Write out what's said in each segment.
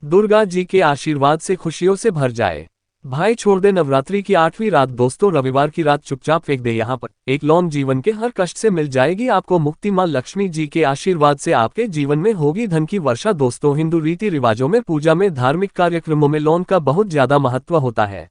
दुर्गा जी के आशीर्वाद से खुशियों से भर जाए। भाई छोड़ दे नवरात्रि की 8वीं रात दोस्तों, रविवार की रात चुपचाप फेंक दे यहाँ पर एक लौंग, जीवन के हर कष्ट से मिल जाएगी आपको मुक्ति। मां लक्ष्मी जी के आशीर्वाद से आपके जीवन में होगी धन की वर्षा। दोस्तों, हिंदू रीति रिवाजों में, पूजा में, धार्मिक कार्यक्रमों में लौंग का बहुत ज्यादा महत्व होता है।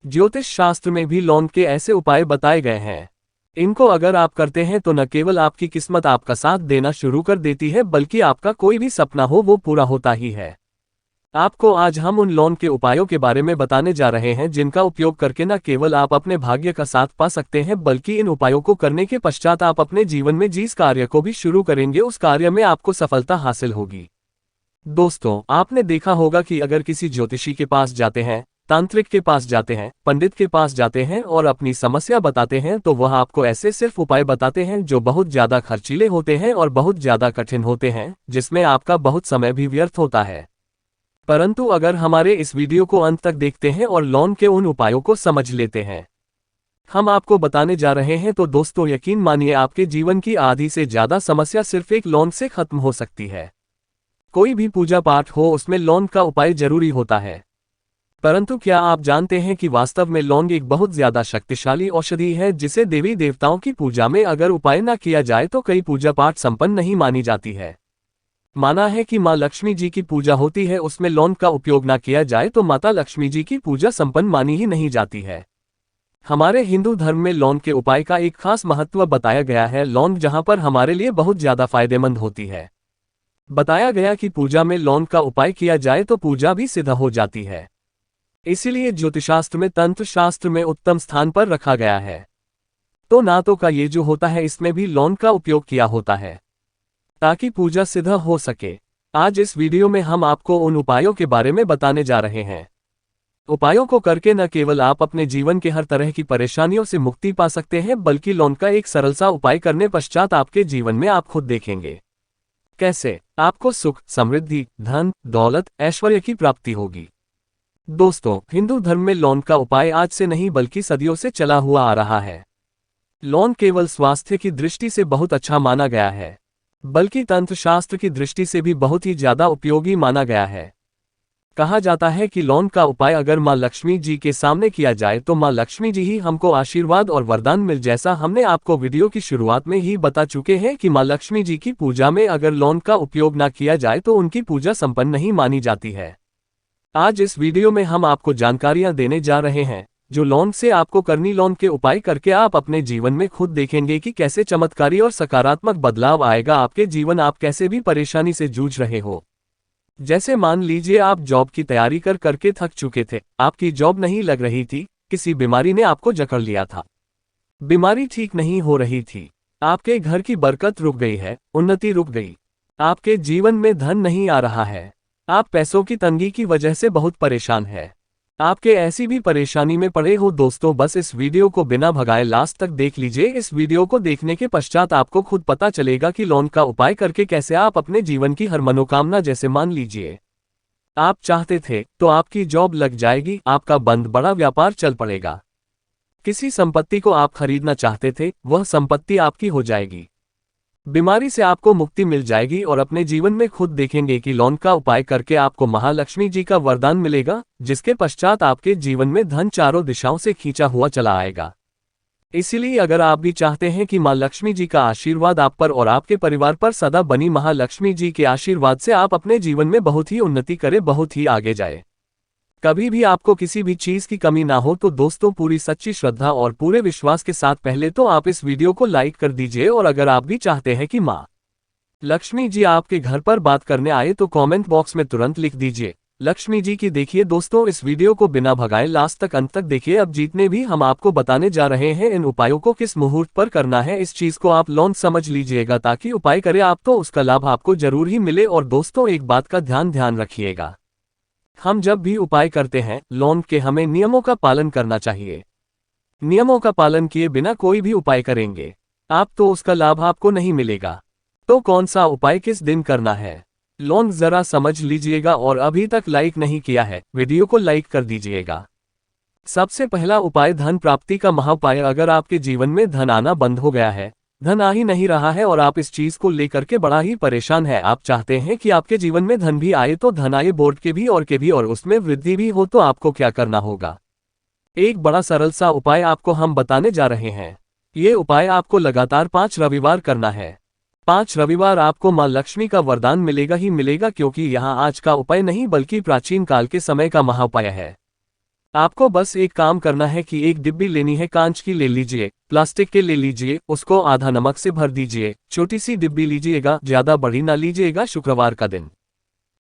ज्योतिष शास्त्र में भी लौंग के ऐसे उपाय बताए गए हैं। इनको अगर आप करते हैं तो न केवल आपकी किस्मत आपका साथ देना शुरू कर देती है, बल्कि आपका कोई भी सपना हो वो पूरा होता ही है। आपको आज हम उन लौंग के उपायों के बारे में बताने जा रहे हैं जिनका उपयोग करके न केवल आप अपने भाग्य का साथ पा सकते हैं, बल्कि इन उपायों को करने के पश्चात आप अपने जीवन में जिस कार्य को भी शुरू करेंगे उस कार्य में आपको सफलता हासिल होगी। दोस्तों, आपने देखा होगा कि अगर किसी ज्योतिषी के पास जाते हैं, तांत्रिक के पास जाते हैं, पंडित के पास जाते हैं और अपनी समस्या बताते हैं तो वह आपको ऐसे सिर्फ उपाय बताते हैं जो बहुत ज्यादा खर्चीले होते हैं और बहुत ज्यादा कठिन होते हैं, जिसमें आपका बहुत समय भी व्यर्थ होता है। परंतु अगर हमारे इस वीडियो को अंत तक देखते हैं और लौंग के उन उपायों को समझ लेते हैं हम आपको बताने जा रहे हैं, तो दोस्तों यकीन मानिए आपके जीवन की आधी से ज्यादा समस्या सिर्फ एक लौंग से खत्म हो सकती है। कोई भी पूजा पाठ हो उसमें लौंग का उपाय जरूरी होता है। परंतु क्या आप जानते हैं कि वास्तव में लौंग एक बहुत ज्यादा शक्तिशाली औषधि है, जिसे देवी देवताओं की पूजा में अगर उपाय न किया जाए तो कई पूजा पाठ संपन्न नहीं मानी जाती है। माना है कि मां लक्ष्मी जी की पूजा होती है, उसमें लौंग का उपयोग न किया जाए तो माता लक्ष्मी जी की पूजा संपन्न मानी ही नहीं जाती है। हमारे हिंदू धर्म में लौंग के उपाय का एक खास महत्व बताया गया है। लौंग जहां पर हमारे लिए बहुत ज्यादा फायदेमंद होती है, बताया गया कि पूजा में लौंग का उपाय किया जाए तो पूजा भी सिद्ध हो जाती है। इसीलिए ज्योतिषशास्त्र में, तंत्र शास्त्र में उत्तम स्थान पर रखा गया है। तो नातों का ये जो होता है इसमें भी लौंग का उपयोग किया होता है ताकि पूजा सिद्ध हो सके। आज इस वीडियो में हम आपको उन उपायों के बारे में बताने जा रहे हैं। उपायों को करके न केवल आप अपने जीवन के हर तरह की परेशानियों से मुक्ति पा सकते हैं, बल्कि लौंग का एक सरल सा उपाय करने पश्चात आपके जीवन में आप खुद देखेंगे कैसे आपको सुख, समृद्धि, धन, दौलत, ऐश्वर्य की प्राप्ति होगी। दोस्तों, हिंदू धर्म में लौंग का उपाय आज से नहीं बल्कि सदियों से चला हुआ आ रहा है। लौंग केवल स्वास्थ्य की दृष्टि से बहुत अच्छा माना गया है, बल्कि तंत्र शास्त्र की दृष्टि से भी बहुत ही ज्यादा उपयोगी माना गया है। कहा जाता है कि लौंग का उपाय अगर मां लक्ष्मी जी के सामने किया जाए तो मां लक्ष्मी जी ही हमको आशीर्वाद और वरदान मिल। जैसा हमने आपको वीडियो की शुरुआत में ही बता चुके हैं कि मां लक्ष्मी जी की पूजा में अगर लौंग का उपयोग ना किया जाए तो उनकी पूजा संपन्न नहीं मानी जाती है। आज इस वीडियो में हम आपको जानकारियां देने जा रहे हैं जो लौंग से आपको करनी। लौंग के उपाय करके आप अपने जीवन में खुद देखेंगे कि कैसे चमत्कारी और सकारात्मक बदलाव आएगा आपके जीवन। आप कैसे भी परेशानी से जूझ रहे हो, जैसे मान लीजिए आप जॉब की तैयारी कर करके थक चुके थे, आपकी जॉब नहीं लग रही थी, किसी बीमारी ने आपको जकड़ लिया था, बीमारी ठीक नहीं हो रही थी, आपके घर की बरकत रुक गई है, उन्नति रुक गई, आपके जीवन में धन नहीं आ रहा है, आप पैसों की तंगी की वजह से बहुत परेशान है, आपके ऐसी भी परेशानी में पड़े हो। दोस्तों, बस इस वीडियो को बिना भगाए लास्ट तक देख लीजिए। इस वीडियो को देखने के पश्चात आपको खुद पता चलेगा कि लौंग का उपाय करके कैसे आप अपने जीवन की हर मनोकामना, जैसे मान लीजिए आप चाहते थे तो आपकी जॉब लग जाएगी, आपका बंद बड़ा व्यापार चल पड़ेगा, किसी संपत्ति को आप खरीदना चाहते थे वह संपत्ति आपकी हो जाएगी, बीमारी से आपको मुक्ति मिल जाएगी और अपने जीवन में खुद देखेंगे कि लौंग का उपाय करके आपको महालक्ष्मी जी का वरदान मिलेगा, जिसके पश्चात आपके जीवन में धन चारों दिशाओं से खींचा हुआ चला आएगा। इसीलिए अगर आप भी चाहते हैं कि मां लक्ष्मी जी का आशीर्वाद आप पर और आपके परिवार पर सदा बनी, महालक्ष्मी जी के आशीर्वाद से आप अपने जीवन में बहुत ही उन्नति करें, बहुत ही आगे जाए, कभी भी आपको किसी भी चीज की कमी ना हो, तो दोस्तों पूरी सच्ची श्रद्धा और पूरे विश्वास के साथ पहले तो आप इस वीडियो को लाइक कर दीजिए। और अगर आप भी चाहते हैं कि मां लक्ष्मी जी आपके घर पर बात करने आए तो कमेंट बॉक्स में तुरंत लिख दीजिए लक्ष्मी जी की। देखिए दोस्तों, इस वीडियो को बिना भगाए लास्ट तक अंत तक देखिए। अब जितने भी हम आपको बताने जा रहे हैं इन उपायों को किस मुहूर्त पर करना है, इस चीज को आप लौंग समझ लीजिएगा ताकि उपाय करें आप तो उसका लाभ आपको जरूर ही मिले। और दोस्तों, एक बात का ध्यान रखिएगा, हम जब भी उपाय करते हैं लौंग के, हमें नियमों का पालन करना चाहिए। नियमों का पालन किए बिना कोई भी उपाय करेंगे आप तो उसका लाभ आपको नहीं मिलेगा। तो कौन सा उपाय किस दिन करना है, लौंग जरा समझ लीजिएगा। और अभी तक लाइक नहीं किया है, वीडियो को लाइक कर दीजिएगा। सबसे पहला उपाय धन प्राप्ति का महाउपाय। अगर आपके जीवन में धन आना बंद हो गया है, धन आ ही नहीं रहा है और आप इस चीज को लेकर के बड़ा ही परेशान है। आप चाहते हैं कि आपके जीवन में धन भी आए, तो धन आए बोर्ड के भी और उसमें वृद्धि भी हो। तो आपको क्या करना होगा? एक बड़ा सरल सा उपाय आपको हम बताने जा रहे हैं। ये उपाय आपको लगातार 5 रविवार करना है। 5 रविवार आपको मां लक्ष्मी का वरदान मिलेगा ही मिलेगा, क्योंकि यहाँ आज का उपाय नहीं बल्कि प्राचीन काल के समय का महाउपाय है। आपको बस एक काम करना है कि एक डिब्बी लेनी है, कांच की ले लीजिए, प्लास्टिक के ले लीजिए, उसको आधा नमक से भर दीजिए। छोटी सी डिब्बी लीजिएगा, ज्यादा बड़ी ना लीजिएगा। शुक्रवार का दिन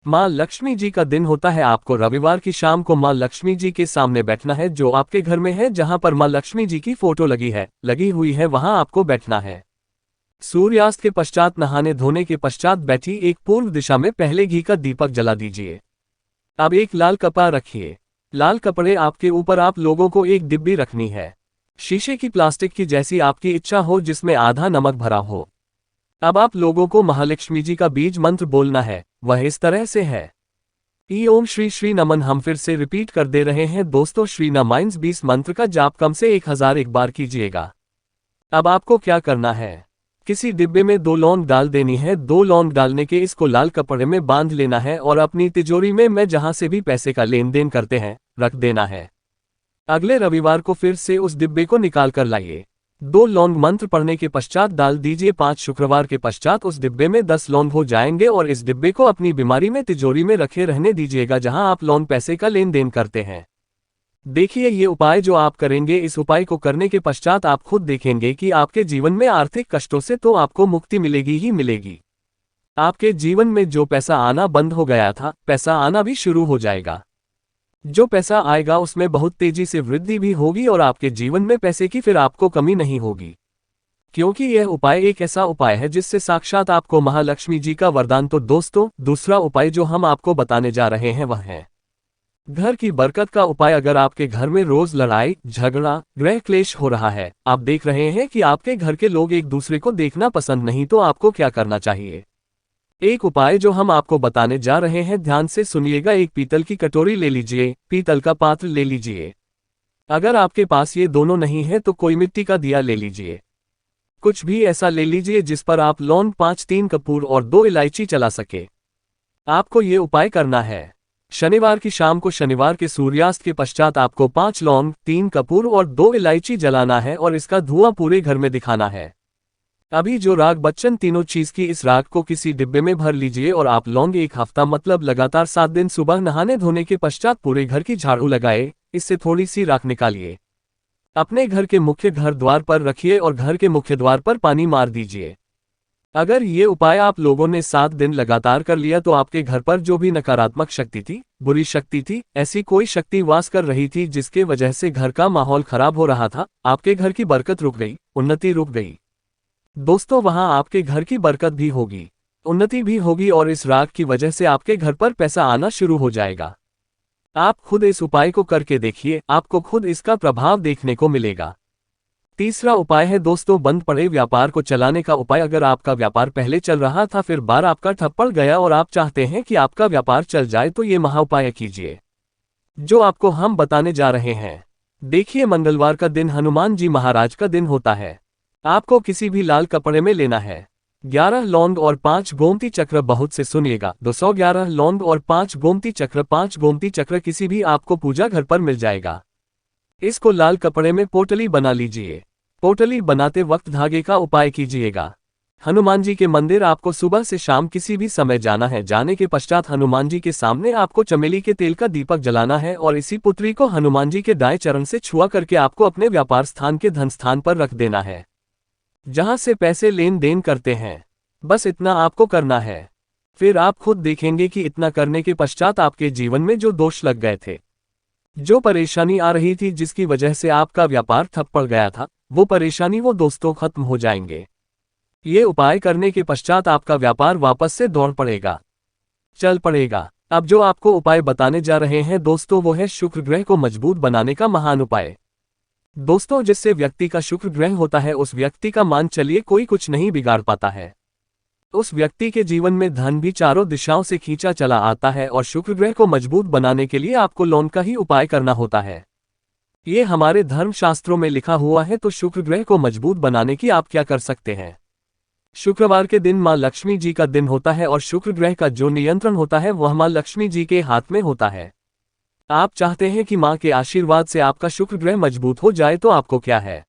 मां लक्ष्मी जी का दिन होता है। आपको रविवार की शाम को मां लक्ष्मी जी के सामने बैठना है, जो आपके घर में है, जहां पर मां लक्ष्मी जी की फोटो लगी हुई है, वहां आपको बैठना है। सूर्यास्त के पश्चात नहाने धोने के पश्चात बैठी एक पूर्व दिशा में पहले घी का दीपक जला दीजिए। अब एक लाल कपड़ा रखिए। लाल कपड़े आपके ऊपर आप लोगों को एक डिब्बी रखनी है, शीशे की, प्लास्टिक की, जैसी आपकी इच्छा हो, जिसमें आधा नमक भरा हो। अब आप लोगों को महालक्ष्मी जी का बीज मंत्र बोलना है। वह इस तरह से है, ई ओम श्री श्री नमन। हम फिर से रिपीट कर दे रहे हैं दोस्तों, श्री नमाइंस 20 मंत्र का जाप कम से 1001 बार कीजिएगा। अब आपको क्या करना है? किसी डिब्बे में 2 लौंग डाल देनी है। 2 लौंग डालने के इसको लाल कपड़े में बांध लेना है और अपनी तिजोरी में जहां से भी पैसे का लेन देन करते हैं रख देना है। अगले रविवार को फिर से उस डिब्बे को निकाल कर लाइए। 2 लौंग मंत्र पढ़ने के पश्चात डाल दीजिए। 5 शुक्रवार के पश्चात उस डिब्बे में 10 लौंग हो जाएंगे और इस डिब्बे को अपनी बीमारी में तिजोरी में रखे रहने दीजिएगा, जहां आप लौंग पैसे का लेन देन करते हैं। देखिए, ये उपाय जो आप करेंगे, इस उपाय को करने के पश्चात आप खुद देखेंगे कि आपके जीवन में आर्थिक कष्टों से तो आपको मुक्ति मिलेगी ही मिलेगी। आपके जीवन में जो पैसा आना बंद हो गया था, पैसा आना भी शुरू हो जाएगा। जो पैसा आएगा उसमें बहुत तेजी से वृद्धि भी होगी और आपके जीवन में पैसे की फिर आपको कमी नहीं होगी, क्योंकि यह उपाय एक ऐसा उपाय है जिससे साक्षात आपको महालक्ष्मी जी का वरदान। तो दोस्तों, दूसरा उपाय जो हम आपको बताने जा रहे हैं वह है घर की बरकत का उपाय। अगर आपके घर में रोज लड़ाई झगड़ा गृह क्लेश हो रहा है, आप देख रहे हैं कि आपके घर के लोग एक दूसरे को देखना पसंद नहीं, तो आपको क्या करना चाहिए? एक उपाय जो हम आपको बताने जा रहे हैं, ध्यान से सुनिएगा। एक पीतल की कटोरी ले लीजिए, पीतल का पात्र ले लीजिए। अगर आपके पास ये दोनों नहीं है तो कोई मिट्टी का दिया ले लीजिए। कुछ भी ऐसा ले लीजिए जिस पर आप लौंग 5, 3 कपूर और 2 इलायची चला सके। आपको ये उपाय करना है शनिवार की शाम को। शनिवार के सूर्यास्त के पश्चात आपको 5 लौंग, 3 कपूर और 2 इलायची जलाना है और इसका धुआं पूरे घर में दिखाना है। अभी जो राग बच्चन तीनों चीज की, इस राग को किसी डिब्बे में भर लीजिए और आप लौंग 1 हफ्ता मतलब लगातार 7 दिन सुबह नहाने धोने के पश्चात पूरे घर की झाड़ू लगाए। इससे थोड़ी सी राख निकालिए, अपने घर के मुख्य घर द्वार पर रखिए और घर के मुख्य द्वार पर पानी मार दीजिए। अगर ये उपाय आप लोगों ने 7 दिन लगातार कर लिया तो आपके घर पर जो भी नकारात्मक शक्ति थी, बुरी शक्ति थी, ऐसी कोई शक्ति वास कर रही थी जिसके वजह से घर का माहौल खराब हो रहा था, आपके घर की बरकत रुक गई, उन्नति रुक गई। दोस्तों, वहां आपके घर की बरकत भी होगी, उन्नति भी होगी और इस राग की वजह से आपके घर पर पैसा आना शुरू हो जाएगा। आप खुद इस उपाय को करके देखिए, आपको खुद इसका प्रभाव देखने को मिलेगा। तीसरा उपाय है दोस्तों, बंद पड़े व्यापार को चलाने का उपाय। अगर आपका व्यापार पहले चल रहा था, फिर बार आपका ठप पड़ गया और आप चाहते हैं कि आपका व्यापार चल जाए, तो ये महाउपाय कीजिए जो आपको हम बताने जा रहे हैं। देखिए, मंगलवार का दिन हनुमान जी महाराज का दिन होता है। आपको किसी भी लाल कपड़े में लेना है 11 लौंग और 5 गोमती चक्र। बहुत से सुनिएगा, 211 लौंग और 5 गोमती चक्र। 5 गोमती चक्र किसी भी आपको पूजा घर पर मिल जाएगा। इसको लाल कपड़े में पोटली बना लीजिए। पोटली बनाते वक्त धागे का उपाय कीजिएगा। हनुमान जी के मंदिर आपको सुबह से शाम किसी भी समय जाना है। जाने के पश्चात हनुमान जी के सामने आपको चमेली के तेल का दीपक जलाना है और इसी पुत्री को हनुमान जी के दाएं चरण से छुआ करके आपको अपने व्यापार स्थान के धन स्थान पर रख देना है, जहां से पैसे लेन देन करते हैं। बस इतना आपको करना है। फिर आप खुद देखेंगे कि इतना करने के पश्चात आपके जीवन में जो दोष लग गए थे, जो परेशानी आ रही थी, जिसकी वजह से आपका व्यापार ठप पड़ गया था, वो परेशानी, वो दोस्तों खत्म हो जाएंगे। ये उपाय करने के पश्चात आपका व्यापार वापस से दौड़ पड़ेगा, चल पड़ेगा। अब जो आपको उपाय बताने जा रहे हैं दोस्तों, वो है शुक्र ग्रह को मजबूत बनाने का महान उपाय। दोस्तों, जिससे व्यक्ति का शुक्र ग्रह होता है, उस व्यक्ति का मान चलिए कोई कुछ नहीं बिगाड़ पाता है। उस व्यक्ति के जीवन में धन भी चारों दिशाओं से खींचा चला आता है और शुक्र ग्रह को मजबूत बनाने के लिए आपको लौंग का ही उपाय करना होता है। ये हमारे धर्म शास्त्रों में लिखा हुआ है, तो शुक्र ग्रह को मजबूत बनाने की आप क्या कर सकते हैं। शुक्रवार के दिन मां लक्ष्मी जी का दिन होता है और शुक्र ग्रह का जो नियंत्रण होता है वह मां लक्ष्मी जी के हाथ में होता है। आप चाहते हैं कि मां के आशीर्वाद से आपका शुक्र ग्रह मजबूत हो जाए, तो आपको क्या है,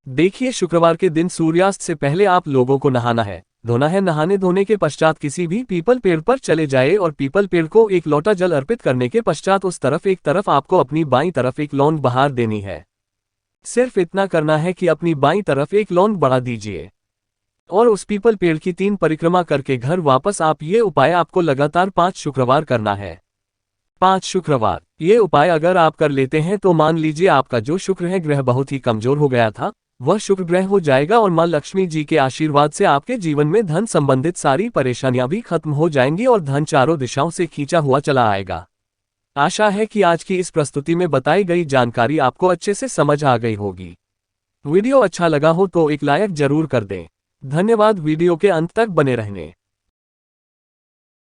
देखिए शुक्रवार के दिन सूर्यास्त से पहले आप लोगों को नहाना है, धोना है। नहाने धोने के पश्चात किसी भी पीपल पेड़ पर चले जाए और पीपल पेड़ को एक लोटा जल अर्पित करने के पश्चात उस तरफ एक तरफ आपको अपनी बाईं तरफ एक लौंग बहार देनी है। सिर्फ इतना करना है कि अपनी बाईं तरफ एक लौंग बढ़ा दीजिए और उस पीपल पेड़ की 3 परिक्रमा करके घर वापस आप ये उपाय आपको लगातार 5 शुक्रवार करना है। 5 शुक्रवार ये उपाय अगर आप कर लेते हैं तो मान लीजिए आपका जो शुक्र है ग्रह बहुत ही कमजोर हो गया था, वह शुक्र ग्रह हो जाएगा और मां लक्ष्मी जी के आशीर्वाद से आपके जीवन में धन संबंधित सारी परेशानियां भी खत्म हो जाएंगी और धन चारों दिशाओं से खींचा हुआ चला आएगा। आशा है कि आज की इस प्रस्तुति में बताई गई जानकारी आपको अच्छे से समझ आ गई होगी। वीडियो अच्छा लगा हो तो एक लाइक जरूर कर दें। धन्यवाद वीडियो के अंत तक बने रहने।